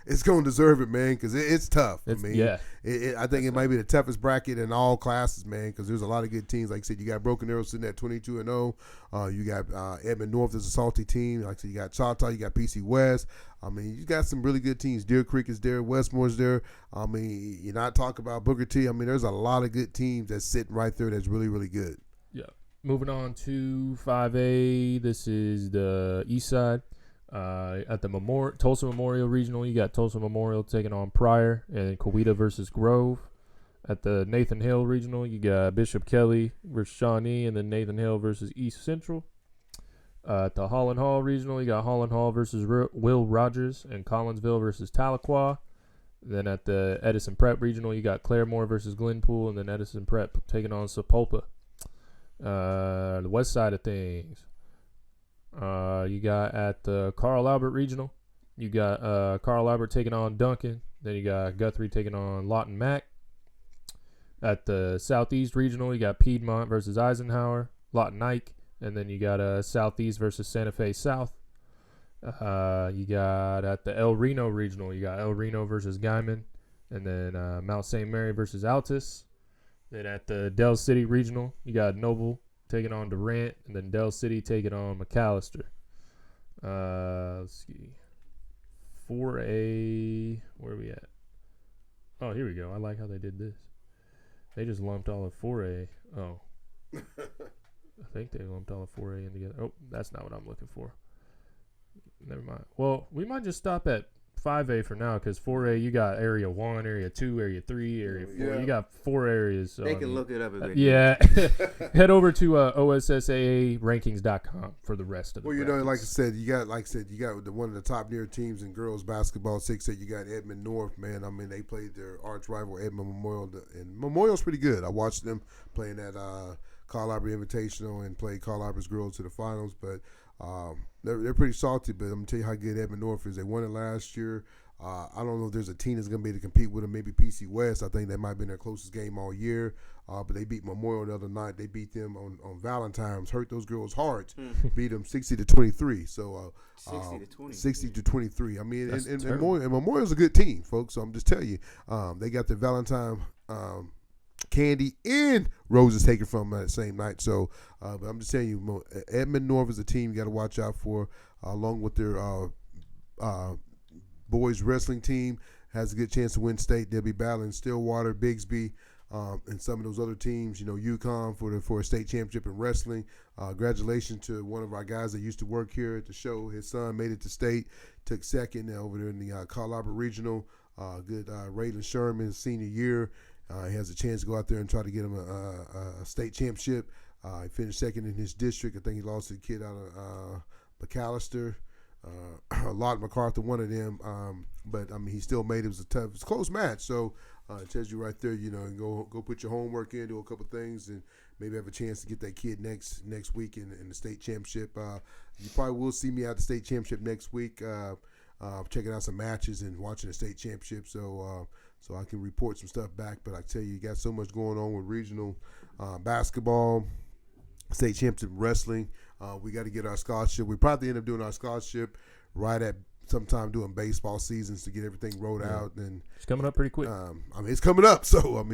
is going to deserve it, man, because it's tough. I think it might be the toughest bracket in all classes, man, because there's a lot of good teams. Like I said, you got Broken Arrow sitting at 22-0. You got Edmond North is a salty team. Like I said, you got Choctaw, you got PC West. I mean, you got some really good teams. Deer Creek is there. Westmore's there. I mean, you're not talking about Booker T. I mean, there's a lot of good teams that's sitting right there that's really, really good. Yeah. Moving on to 5A. This is the east side. At the Tulsa Memorial Regional, you got Tulsa Memorial taking on Pryor and Coweta versus Grove. At the Nathan Hill Regional, you got Bishop Kelly versus Shawnee, and then Nathan Hill versus East Central. At the Holland Hall Regional, you got Holland Hall versus Will Rogers and Collinsville versus Tahlequah. Then at the Edison Prep Regional, you got Claremore versus Glenpool, and then Edison Prep taking on Sapulpa. The west side of things, you got at the Carl Albert Regional, you got Carl Albert taking on Duncan. Then you got Guthrie taking on Lawton Mac. At the Southeast Regional, you got Piedmont versus Eisenhower, Lawton Ike. And then you got Southeast versus Santa Fe South. You got at the El Reno Regional, you got El Reno versus Guyman. And then Mount St. Mary versus Altus. Then at the Del City Regional, you got Noble taking on Durant. And then Del City taking on McAllister. Let's see. 4A, where are we at? Oh, here we go. I like how they did this. They just lumped all of 4A. Oh. I think they lumped all of 4A in together. Oh, that's not what I'm looking for. Never mind. Well, we might just stop at 5A for now because 4A, you got Area 1, Area 2, Area 3, Area 4. Yeah. You got 4 areas. They can look it up as they Head over to OSSAArankings.com for the rest of the brackets. Like I said, you got one of the top near teams in girls basketball, 6A. You got Edmond North, man. I mean, they played their arch rival Edmond Memorial, and Memorial's pretty good. I watched them playing at Carl Albert Invitational and played Carl Albert's girls to the finals, but they're pretty salty. But I'm gonna tell you how good Edmond North is. They won it last year. I don't know if there's a team that's gonna be able to compete with them. Maybe PC West. I think that might have been their closest game all year. But they beat Memorial the other night. They beat them on Valentine's. Hurt those girls hard. Beat them 60-23. So 60-23. I mean, and Memorial's a good team, folks. So I'm just telling you, they got the Valentine. Candy and roses taken from that same night. So, but I'm just telling you, Edmond North is a team you got to watch out for, along with their boys wrestling team. Has a good chance to win state. They'll be battling Stillwater, Bigsby, and some of those other teams. UConn for a state championship in wrestling. Congratulations to one of our guys that used to work here at the show. His son made it to state, took second over there in the Carl Albert Regional. Good Raylan Sherman, senior year. He has a chance to go out there and try to get him a state championship. He finished second in his district. I think he lost to a kid out of McAllister. Lott MacArthur, one of them. But I mean, he still made it. It was a close match. So it tells you right there, go put your homework in, do a couple things, and maybe have a chance to get that kid next week in the state championship. You probably will see me at the state championship next week, checking out some matches and watching the state championship. So I can report some stuff back. But I tell you got so much going on with regional basketball, state championship wrestling. We got to get our scholarship. We probably end up doing our scholarship right at sometime during baseball seasons to get everything rolled out. And it's coming up pretty quick. It's coming up. So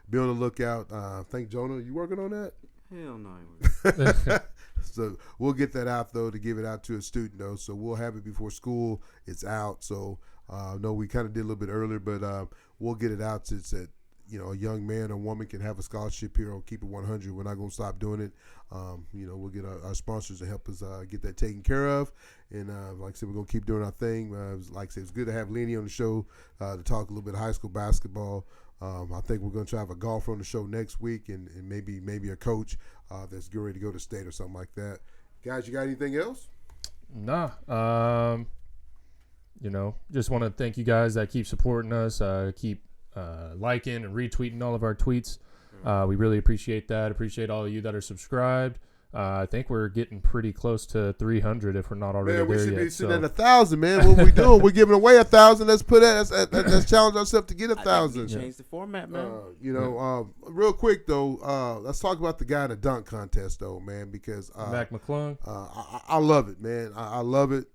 be on the lookout. Thank Jonah. You working on that? Hell no. So we'll get that out though to give it out to a student though. So we'll have it before school. It's out. So no, we kind of did a little bit earlier, but we'll get it out so that a young man or woman can have a scholarship here on Keep It 100. We're not going to stop doing it. We'll get our sponsors to help us get that taken care of. And like I said, we're going to keep doing our thing. Like I said, it's good to have Lenny on the show to talk a little bit of high school basketball. I think we're going to try to have a golfer on the show next week and maybe a coach that's getting ready to go to state or something like that. Guys, you got anything else? Nah. Just want to thank you guys that keep supporting us, keep liking and retweeting all of our tweets. We really appreciate that. Appreciate all of you that are subscribed. I think we're getting pretty close to 300 if we're not already there yet. Man, we should be sitting at 1,000, man. What we doing? We're giving away 1,000. Let's challenge ourselves to get 1,000. Change the format, man. Real quick though, let's talk about the guy in the dunk contest though, man, because Mac McClung. I love it, man. I love it.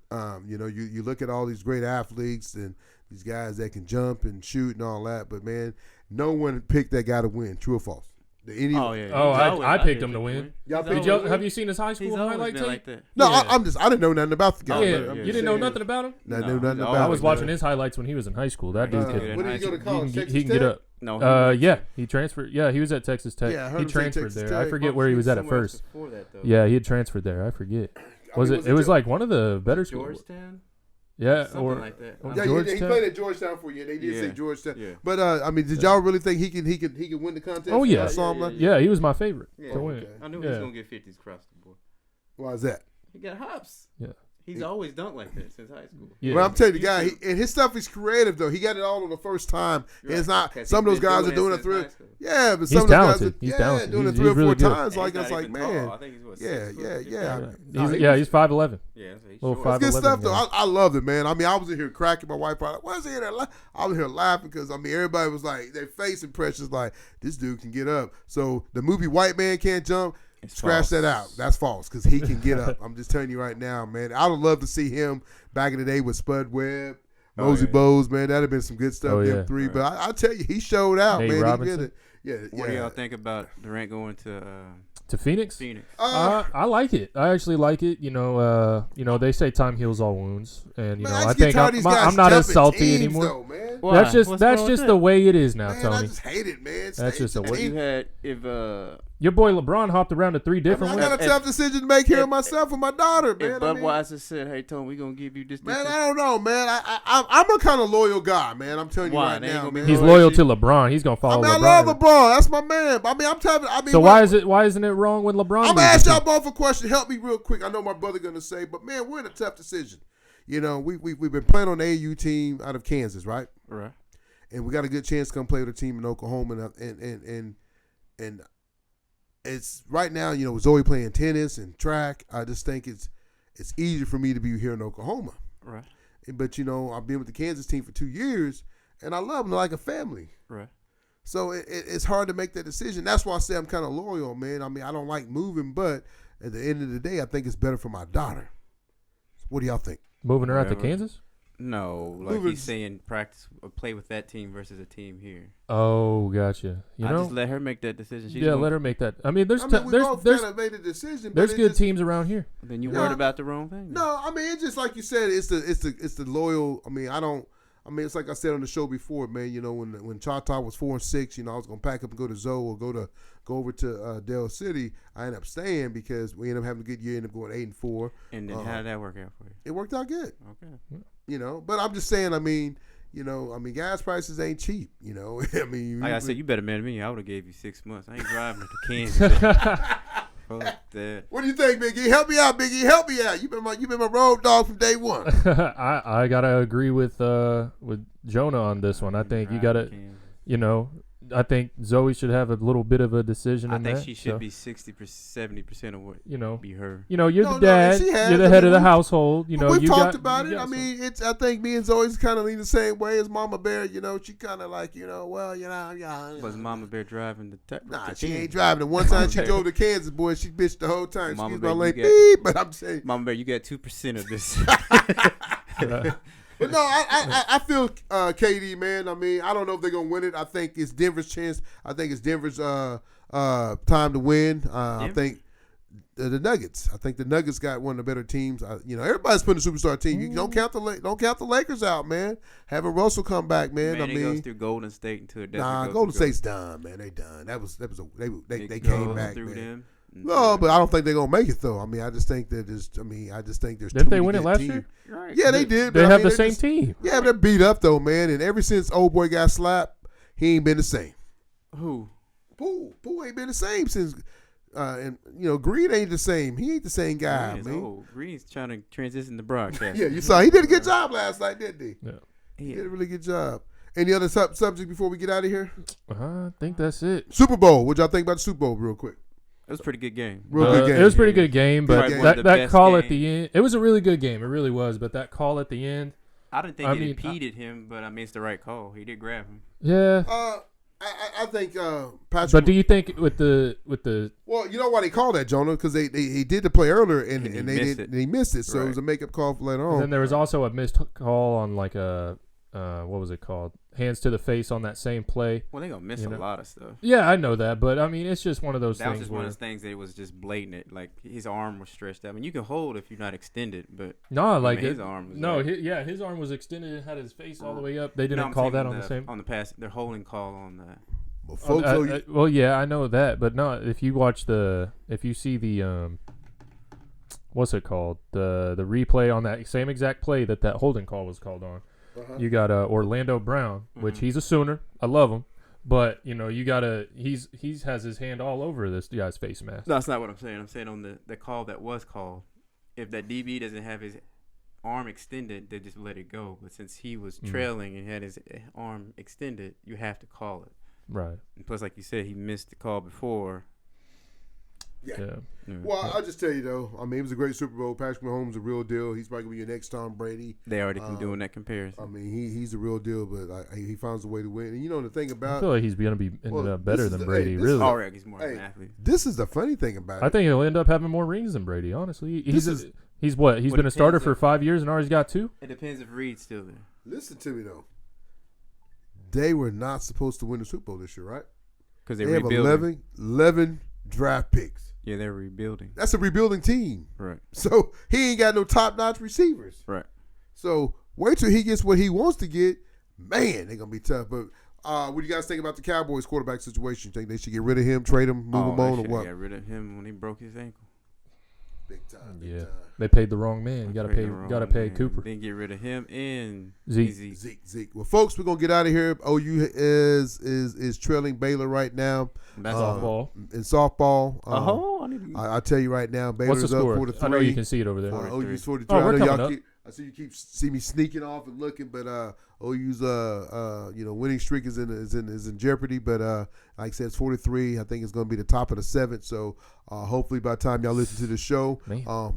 You look at all these great athletes and these guys that can jump and shoot and all that, but man, no one picked that guy to win. True or false? I picked him to win. Have you seen his high school highlight tape? Like that. No, yeah. I didn't know nothing about the guy. You didn't know nothing about him? I knew nothing about him. I was watching his highlights when he was in high school. That dude could. When did he go to college? He can get up. No. He transferred. Yeah, he was at Texas Tech. Yeah, he transferred there. Tech. I forget where he was at first. Yeah, he had transferred there. I forget. It was like one of the better schools. Georgetown? Yeah, something like that. He played at Georgetown for you. They did say Georgetown. Yeah. But did y'all really think he could win the contest? Oh yeah, Yeah, he was my favorite to win. Okay. I knew he was gonna get 50s across the board. Why is that? He got hops. Yeah. He's always dunked like that since high school. Yeah. Well, I'm telling you, the guy, and his stuff is creative though. He got it all on the first time. Right. It's not some of those guys are doing it through. Yeah, but he's some talented. of those guys are doing it 3 or 4 times. Like it's like, man. I think he's what, He's 5'11". Yeah, it's good stuff though. I love it, man. I mean, I was in here cracking my wife out. Why is he in there? I was here laughing because everybody was like, their face impressions like this dude can get up. So the movie White Man Can't Jump. Scratch that out. That's false because he can get up. I'm just telling you right now, man. I would love to see him back in the day with Spud Webb, Mosey Bowes, man. That'd have been some good stuff. Them three, but I tell you, he showed out, Nate man. Robinson. He did it. Yeah. What do y'all think about Durant going to Phoenix? I like it. I actually like it. They say time heals all wounds, and man, I think I'm not as salty anymore. Though, man. That's just the way it is now, man, Tony. I just hate it, man. That's just the way. You had your boy LeBron hopped around to 3 different ones. I got a tough decision to make here of myself and my daughter, man. If Budweiser said, "Hey, Tony, we're gonna give you this," man, I don't know, man. I'm a kind of loyal guy, man. I'm telling you right now, man. He's loyal to LeBron. He's gonna follow LeBron. I love LeBron. That's my man. So why isn't it wrong with LeBron? I'm gonna ask y'all both a question. Help me real quick. I know my brother gonna say, but man, we're in a tough decision. We've been playing on the AU team out of Kansas, right? Right. And we got a good chance to come play with a team in Oklahoma, and it's right now, Zoe playing tennis and track. I just think it's easier for me to be here in Oklahoma. Right. But I've been with the Kansas team for 2 years, and I love them like a family. Right. So it's hard to make that decision. That's why I say I'm kind of loyal, man. I mean, I don't like moving, but at the end of the day, I think it's better for my daughter. What do y'all think? Moving her out to Kansas? No, he's saying practice or play with that team versus a team here. Oh, gotcha. Just let her make that decision. Let her make that. I mean, we both kind of made a decision. There's good teams around here. Then you worried about the wrong thing. No, I mean, it's just like you said. It's the loyal. I mean, it's like I said on the show before, man. When Choctaw was 4-6, I was gonna pack up and go to Zoe or go over to Dell City. I ended up staying because we ended up having a good year. Ended up going 8-4. And then how did that work out for you? It worked out good. Okay. But I'm just saying. I mean, gas prices ain't cheap. I mean, like I said, you better man me. I would have gave you 6 months. I ain't driving to Kansas. Fuck that. What do you think, Biggie? Help me out, Biggie. Help me out. You been my road dog from day one. I gotta agree with Jonah on this one. I think you gotta, I think Zoe should have a little bit of a decision in that. I think she should be 60%, 70% of what be her. You're the dad. You're the head of the household. We've talked about it. I mean, I think me and Zoe's kind of lean the same way as Mama Bear. She kind of like, Was Mama Bear driving the Nah, she ain't driving. The one time she drove to Kansas, boy, she bitched the whole time. Mama Excuse Bear, my language, but I'm saying, Mama Bear, you got 2% of this. But no, I feel KD, man. I mean, I don't know if they're gonna win it. I think it's Denver's chance. I think it's Denver's time to win. I think the Nuggets. I think the Nuggets got one of the better teams. Everybody's putting a superstar team. You don't count the Lakers out, man. Having Russell come back, man. It goes through Golden State until it doesn't. Golden State's done, man. They done. They came back, through man. Them. No, but I don't think they're gonna make it though. I mean, I just think that there's. Didn't they win it last year? Right. Yeah, they did. They have the same team. Yeah, but they're beat up though, man. And ever since old boy got slapped, he ain't been the same. Who? Poole ain't been the same since. And Green ain't the same. He ain't the same guy, man. Old. Green's trying to transition to broadcast. Yeah, you saw he did a good job last night, didn't he? Yeah, he did a really good job. Any other subject before we get out of here? I think that's it. Super Bowl. What y'all think about the Super Bowl, real quick? It was a pretty good game. Good game. It was a pretty good game, but that call game. At the end, it was a really good game. It really was, but that call at the end, I didn't think it impeded him, but I mean it's the right call. He did grab him. Yeah. I think Patrick. But do you think with the well, you know why they called that, Jonah? Because he did the play earlier and he missed it, so right. It was a makeup call for later on. And then there was also a missed call on like a what was it called? Hands to the face on that same play. Well, they're gonna miss a lot of stuff. Yeah, I know that, but I mean, it's just one of those things. That was just one of those things that it was just blatant. Like his arm was stretched out. I mean, you can hold if you're not extended, but his arm was his arm was extended and had his face all the way up. They didn't call that on the same pass. They're holding call on that. Well, yeah, I know that, but no. If you see the what's it called? The replay on that same exact play that holding call was called on. You got Orlando Brown, which he's a Sooner. I love him, but you gotta. He has his hand all over this guy's face mask. No, that's not what I'm saying. I'm saying on the call that was called, if that DB doesn't have his arm extended, they just let it go. But since he was trailing and had his arm extended, you have to call it. Right. And plus, like you said, he missed the call before. Yeah. Well, I'll just tell you, though, I mean, it was a great Super Bowl. Patrick Mahomes is a real deal. He's probably going to be your next Tom Brady. They already been doing that comparison. I mean, he's a real deal, but he finds a way to win. And the thing about... I feel like he's going to be ended up better than Brady, really. Oh, yeah, he's more of an athlete. This is the funny thing about it. I think he'll end up having more rings than Brady, honestly. He's been a starter for 5 years and already got 2? It depends if Reed's still there. Listen to me, though. They were not supposed to win the Super Bowl this year, right? Because they have 11 draft picks. Yeah, they're rebuilding. That's a rebuilding team. Right. So he ain't got no top-notch receivers. Right. So wait till he gets what he wants to get. Man, they're going to be tough. But what do you guys think about the Cowboys quarterback situation? Think they should get rid of him, trade him, move him on, or what? Got rid of him when he broke his ankle. Big time. They paid the wrong man. You got to pay Cooper. Then get rid of him and Zeke. Well, folks, we're gonna get out of here. OU is trailing Baylor right now. That's softball. In softball. I tell you right now, Baylor's What's the score? up 4-3. I know you can see it over there. OU's 43. Oh, we're coming up. I see you keep see me sneaking off and looking, but OU's winning streak is in jeopardy. But like I said, it's 43. I think it's going to be the top of the 7th. So hopefully by the time y'all listen to the show,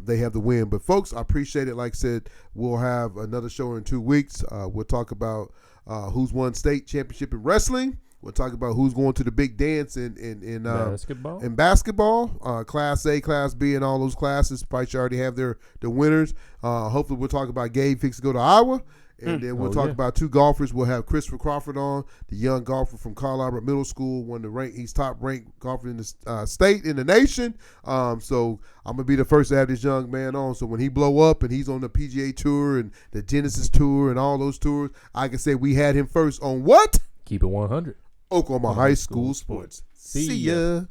they have the win. But folks, I appreciate it. Like I said, we'll have another show in 2 weeks. We'll talk about who's won state championship in wrestling. We'll talk about who's going to the big dance in basketball. In basketball, Class A, Class B, and all those classes. Probably should already have the winners. Hopefully, we'll talk about Gabe fix to go to Iowa, and then we'll talk about 2 golfers. We'll have Christopher Crawford on, the young golfer from Carl Albert Middle School, he's top ranked golfer in the state, in the nation. So I'm gonna be the first to have this young man on. So when he blow up and he's on the PGA Tour and the Genesis Tour and all those tours, I can say we had him first on what? Keep it 100. Oklahoma High School Sports. See ya.